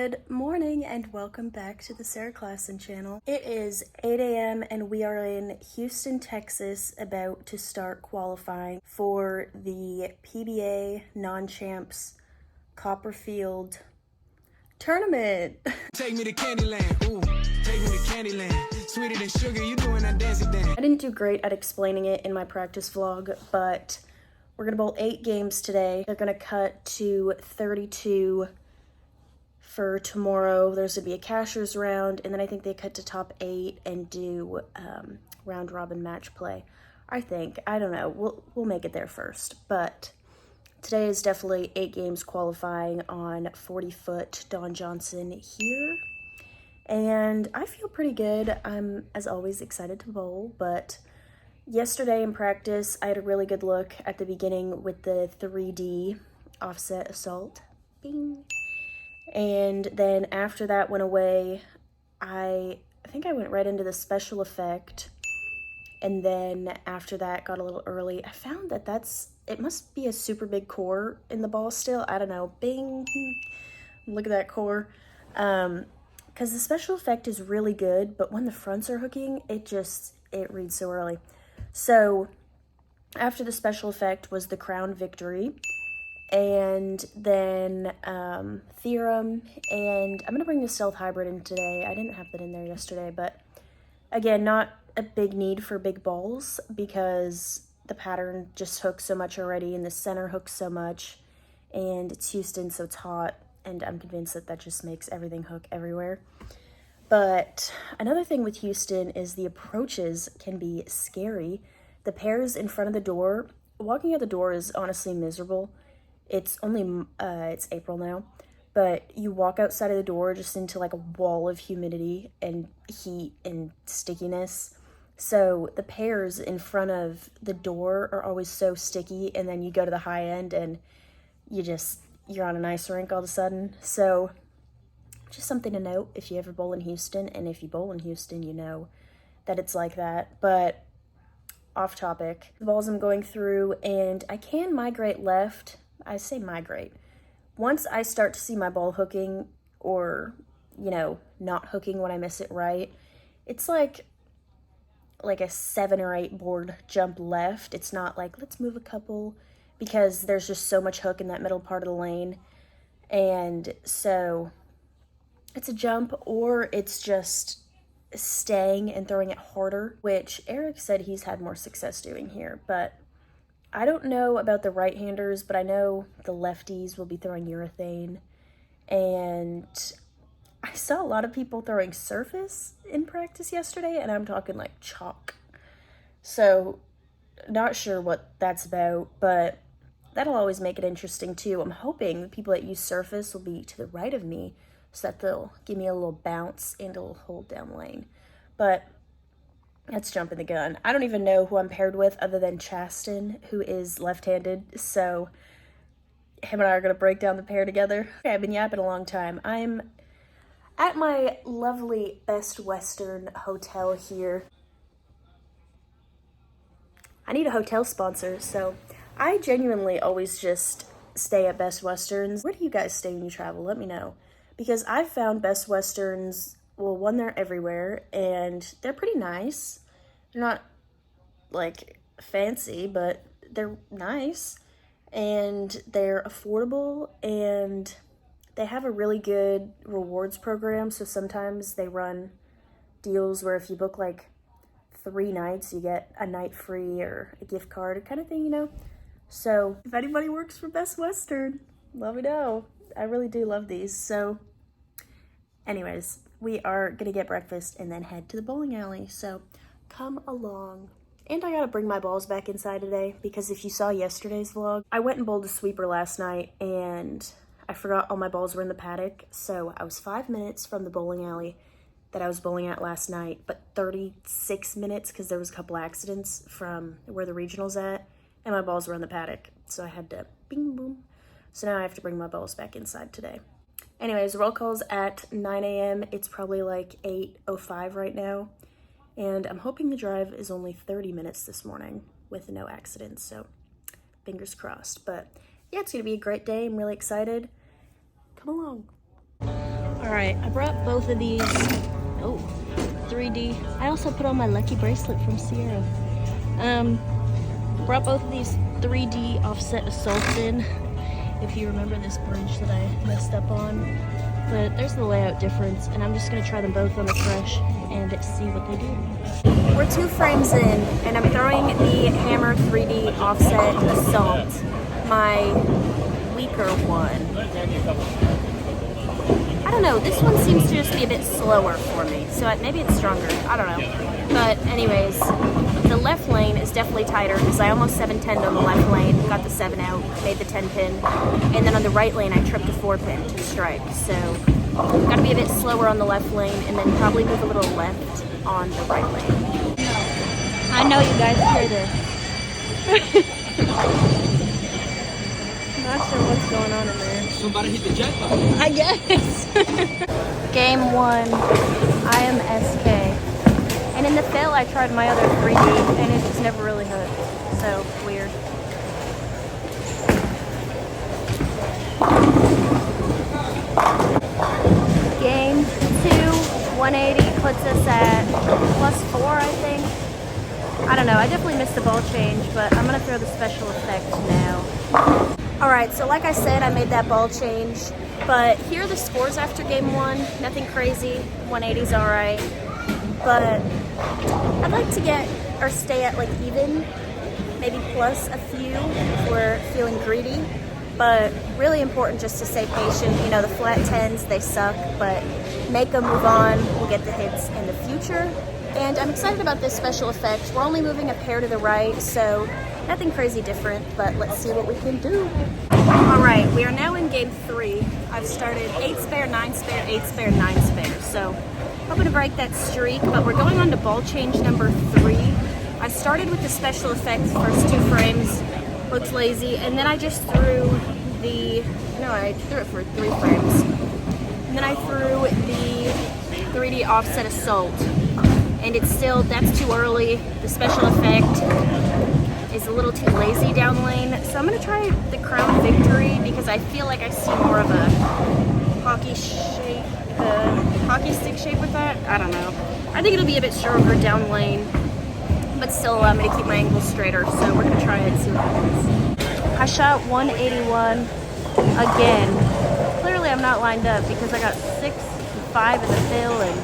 Good morning and welcome back to the Sarah Klassen channel. It is 8 a.m. and we are in Houston, Texas, about to start qualifying for the PBA non-champs Copperfield tournament. Take me to Candyland, ooh, take me to Candyland. Sweeter than sugar, you doing that dancey dance. I didn't do great at explaining it in my practice vlog, but we're gonna bowl 8 games today. They're gonna cut to 32 for tomorrow. There's gonna be a cashier's round, and then I think they cut to top 8 and do round robin match play. I don't know, we'll make it there first, but today is definitely 8 games qualifying on 40-foot Don Johnson here, and I feel pretty good. I'm, as always, excited to bowl, but yesterday in practice, I had a really good look at the beginning with the 3D offset assault. Bing. And then after that went away, I think I went right into the special effect. And then after that got a little early. I found that it must be a super big core in the ball still. I don't know. Bing. Look at that core. Because the special effect is really good, but when the fronts are hooking, it reads so early. So after the special effect was the Crown Victory, and then Theorem, and I'm gonna bring the Stealth Hybrid in today. I didn't have that in there yesterday, but again, not a big need for big balls because the pattern just hooks so much already, and the center hooks so much, and it's Houston, so it's hot, and I'm convinced that just makes everything hook everywhere. But another thing with Houston is the approaches can be scary. The pairs in front of the door, walking out the door is honestly miserable. It's only, it's April now, but you walk outside of the door just into like a wall of humidity and heat and stickiness. So the pairs in front of the door are always so sticky, and then you go to the high end and you're on an ice rink all of a sudden. So just something to note if you ever bowl in Houston, and if you bowl in Houston, you know that it's like that. But off topic, the balls I'm going through, and I can migrate left. I say migrate. Once I start to see my ball hooking or, not hooking when I miss it right, it's like a 7 or 8 board jump left. It's not like, let's move a couple, because there's just so much hook in that middle part of the lane. And so it's a jump, or it's just staying and throwing it harder, which Eric said he's had more success doing here. But I don't know about the right-handers, but I know the lefties will be throwing urethane. And I saw a lot of people throwing surface in practice yesterday, and I'm talking like chalk. So not sure what that's about, but that'll always make it interesting too. I'm hoping the people that use surface will be to the right of me, so that they'll give me a little bounce and a little hold down lane. But that's jumping the gun. I don't even know who I'm paired with other than Chasten, who is left-handed, so him and I are going to break down the pair together. Okay, I've been yapping a long time. I'm at my lovely Best Western hotel here. I need a hotel sponsor, so I genuinely always just stay at Best Westerns. Where do you guys stay when you travel? Let me know. Because I've found Best Westerns, well, one, they're everywhere, and they're pretty nice. They're not, like, fancy, but they're nice, and they're affordable, and they have a really good rewards program. So sometimes they run deals where if you book, like, 3 nights, you get a night free or a gift card kind of thing, So if anybody works for Best Western, let me know. I really do love these. So anyways, we are gonna get breakfast and then head to the bowling alley, so come along. And I gotta bring my balls back inside today, because if you saw yesterday's vlog, I went and bowled a sweeper last night and I forgot all my balls were in the paddock. So I was 5 minutes from the bowling alley that I was bowling at last night, but 36 minutes because there was a couple accidents from where the regional's at, and my balls were in the paddock. So I had to bing boom. So now I have to bring my balls back inside today. Anyways, roll call's at 9 a.m. It's probably like 8:05 right now. And I'm hoping the drive is only 30 minutes this morning with no accidents. So fingers crossed. But yeah, it's going to be a great day. I'm really excited. Come along. Alright, I brought both of these. Oh, 3D. I also put on my lucky bracelet from Sierra. Brought both of these 3D offset assaults in. If you remember this bridge that I messed up on. But there's the layout difference, and I'm just gonna try them both on the fresh and see what they do. We're 2 frames in, and I'm throwing the Hammer 3D offset assault, my weaker one. I don't know, this one seems to just be a bit slower for me, so maybe it's stronger, I don't know. But anyways, the left lane is definitely tighter because I almost 7-10'd on the left lane, got the 7 out, made the 10 pin, and then on the right lane I tripped a 4 pin to strike, so gotta be a bit slower on the left lane and then probably move a little left on the right lane. I know you guys hear this. Not sure what's going on in there. Somebody hit the jackpot. I guess. Game 1, I am SK. And in the fill, I tried my other 3D, and it just never really hit. So, weird. Game 2, 180 puts us at +4, I think. I don't know, I definitely missed the ball change, but I'm gonna throw the special effect now. Alright, so like I said, I made that ball change, but here are the scores after game 1. Nothing crazy, 180's alright, but I'd like to get or stay at like even, maybe plus a few if we're feeling greedy, but really important just to stay patient. You know, the flat 10s, they suck, but make them move on. We'll get the hits in the future. And I'm excited about this special effect. We're only moving a pair to the right, so nothing crazy different, but let's see what we can do. All right, we are now in game 3. I've started 8 spare, 9 spare, 8 spare, 9 spare. So hoping to break that streak, but we're going on to ball change number 3. I started with the special effect first 2 frames, looked lazy, and then I just threw I threw it for 3 frames. And then I threw the 3D offset assault. And it's still, that's too early. The special effect is a little too lazy down lane. So I'm gonna try the Crown Victory because I feel like I see more of a hockey shape, hockey stick shape with that. I don't know. I think it'll be a bit stronger down lane, but still allow me to keep my angles straighter. So we're gonna try it and see what happens. I shot 181 again. Clearly I'm not lined up because I got 6 and 5 in the fill and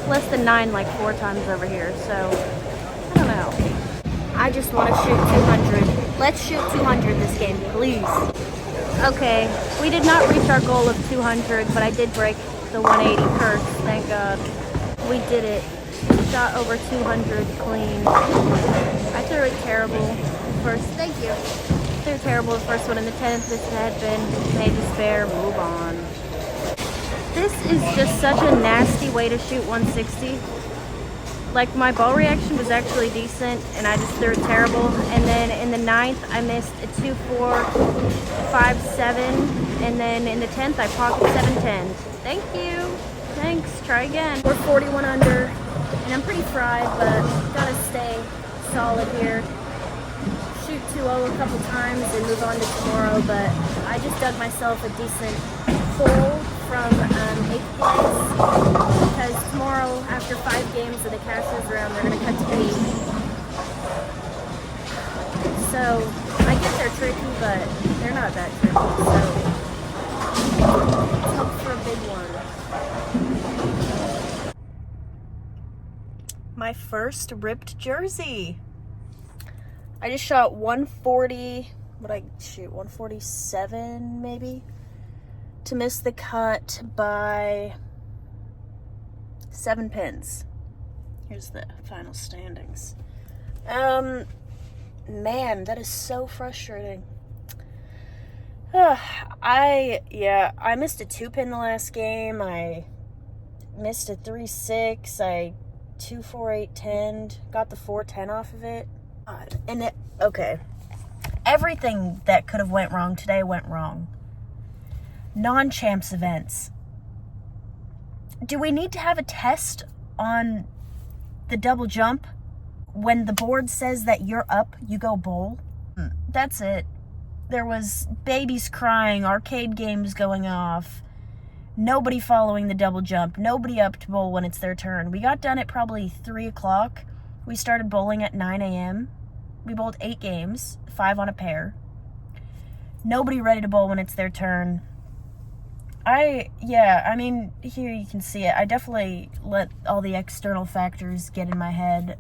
less than 9 like 4 times over here, so I don't know. I just want to shoot 200. Let's shoot 200 this game, please. Okay, we did not reach our goal of 200, but I did break the 180 curse, thank God. We did it. Shot over 200 clean. I threw it terrible first. Thank you. Threw terrible the first one in the 10th. This had been made to spare. Move on. This is just such a nasty way to shoot 160. Like, my ball reaction was actually decent, and I just threw it terrible. And then in the 9th, I missed a 2-4, 5-7, and then in the 10th, I pocket 7-10. Thank you. Thanks. Try again. We're 41 under, and I'm pretty fried, but gotta stay solid here. Shoot 2-0 a couple times and move on to tomorrow, but I just dug myself a decent hole from 8th place because tomorrow, after 5 games of the Cashers round, they're going to cut to 8. So I guess they're tricky, but they're not that tricky. So let's hope for a big one. My first ripped jersey. I just shot 140. What did I shoot? 147 maybe. To miss the cut by 7 pins. Here's the final standings. Man, that is so frustrating. I missed a 2-pin the last game. I missed a 3-6. I 2-4-8-10. Got the 4-10 off of it. Okay. Everything that could have went wrong today went wrong. Non-champs events. Do we need to have a test on the double jump? When the board says that you're up, you go bowl? That's it. There was babies crying, arcade games going off, Nobody following the double jump. Nobody up to bowl when it's their turn. We got done at probably 3 o'clock. We started bowling at 9 a.m. We bowled 8 games, 5 on a pair. Nobody ready to bowl when it's their turn. I mean, here you can see it. I definitely let all the external factors get in my head.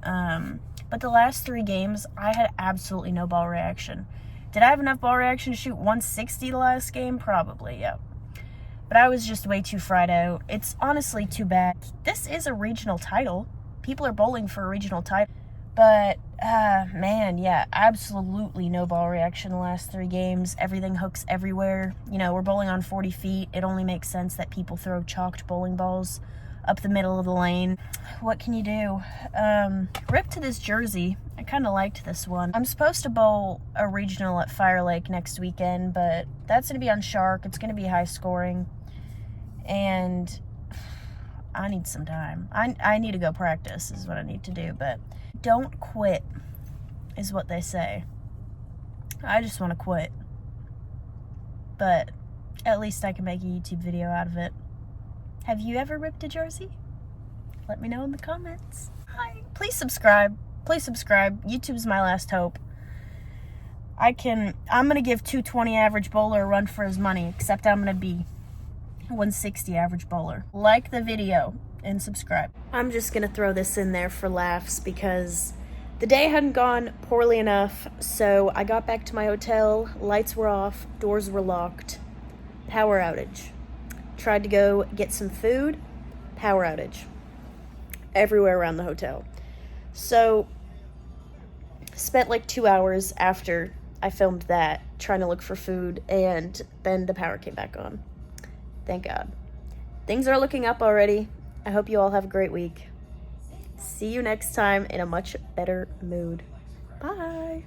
But the last 3 games, I had absolutely no ball reaction. Did I have enough ball reaction to shoot 160 the last game? Probably, yeah. But I was just way too fried out. It's honestly too bad. This is a regional title. People are bowling for a regional title. But, man, yeah, absolutely no ball reaction the last 3 games. Everything hooks everywhere. You know, we're bowling on 40 feet. It only makes sense that people throw chalked bowling balls up the middle of the lane. What can you do? Rip to this jersey. I kind of liked this one. I'm supposed to bowl a regional at Fire Lake next weekend, but that's going to be on Shark. It's going to be high scoring. And I need some time. I need to go practice is what I need to do, but don't quit is what they say. I just want to quit. But at least I can make a YouTube video out of it. Have you ever ripped a jersey? Let me know in the comments. Hi. Please subscribe. Please subscribe. YouTube's my last hope. I'm going to give 220 average bowler a run for his money, except I'm going to be 160 average bowler. Like the video and subscribe. I'm just going to throw this in there for laughs because the day hadn't gone poorly enough, so I got back to my hotel, lights were off, doors were locked, power outage. Tried to go get some food, power outage. Everywhere around the hotel. So, spent like 2 hours after I filmed that trying to look for food, and then the power came back on. Thank God. Things are looking up already. I hope you all have a great week. See you next time in a much better mood. Bye.